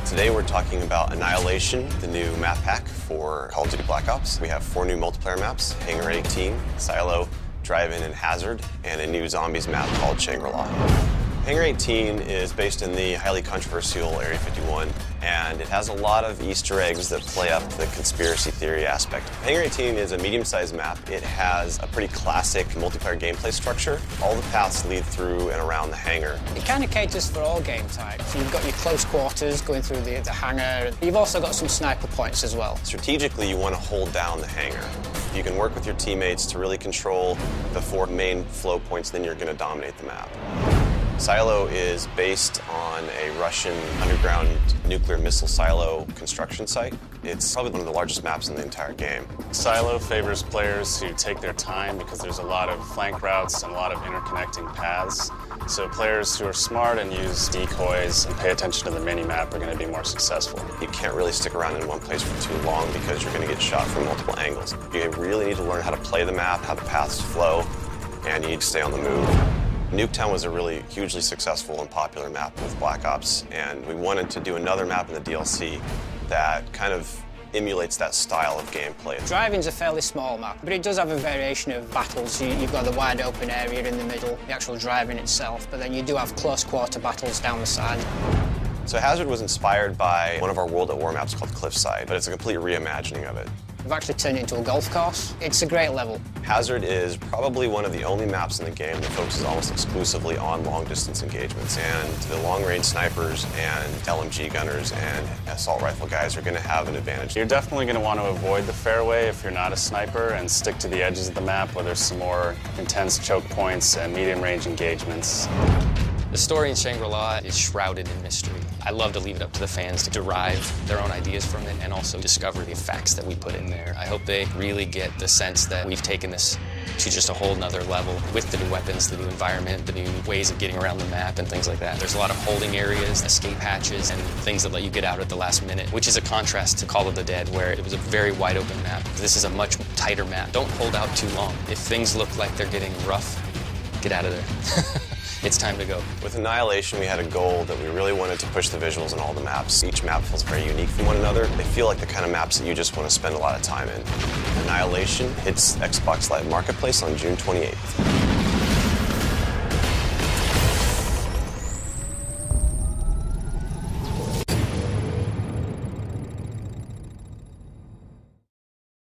Today we're talking about Annihilation, the new map pack for Call of Duty Black Ops. We have 4 new multiplayer maps: Hangar 18, Silo, Drive-In, and Hazard, and a new zombies map called Shangri-La. Hangar 18 is based in the highly controversial Area 51, and it has a lot of Easter eggs that play up the conspiracy theory aspect. Hangar 18 is a medium-sized map. It has a pretty classic multiplayer gameplay structure. All the paths lead through and around the hangar. It kind of caters for all game types. You've got your close quarters going through the hangar. You've also got some sniper points as well. Strategically, you want to hold down the hangar. You can work with your teammates to really control the 4 main flow points, then you're going to dominate the map. Silo is based on a Russian underground nuclear missile silo construction site. It's probably one of the largest maps in the entire game. Silo favors players who take their time because there's a lot of flank routes and a lot of interconnecting paths. So players who are smart and use decoys and pay attention to the mini-map are going to be more successful. You can't really stick around in one place for too long because you're going to get shot from multiple angles. You really need to learn how to play the map, how the paths flow, and you need to stay on the move. Nuketown was a really hugely successful and popular map with Black Ops, and we wanted to do another map in the DLC that kind of emulates that style of gameplay. Drive-In's a fairly small map, but it does have a variation of battles. You've got the wide open area in the middle, the actual Drive-In itself, but then you do have close quarter battles down the side. So Hazard was inspired by one of our World at War maps called Cliffside, but it's a complete reimagining of it. We've actually turned it into a golf course. It's a great level. Hazard is probably one of the only maps in the game that focuses almost exclusively on long-distance engagements, and the long-range snipers and LMG gunners and assault rifle guys are going to have an advantage. You're definitely going to want to avoid the fairway if you're not a sniper and stick to the edges of the map where there's some more intense choke points and medium-range engagements. The story in Shangri-La is shrouded in mystery. I love to leave it up to the fans to derive their own ideas from it and also discover the facts that we put in there. I hope they really get the sense that we've taken this to just a whole nother level with the new weapons, the new environment, the new ways of getting around the map and things like that. There's a lot of holding areas, escape hatches, and things that let you get out at the last minute, which is a contrast to Call of the Dead, where it was a very wide open map. This is a much tighter map. Don't hold out too long. If things look like they're getting rough, get out of there. It's time to go. With Annihilation, we had a goal that we really wanted to push the visuals in all the maps. Each map feels very unique from one another. They feel like the kind of maps that you just want to spend a lot of time in. Annihilation hits Xbox Live Marketplace on June 28th.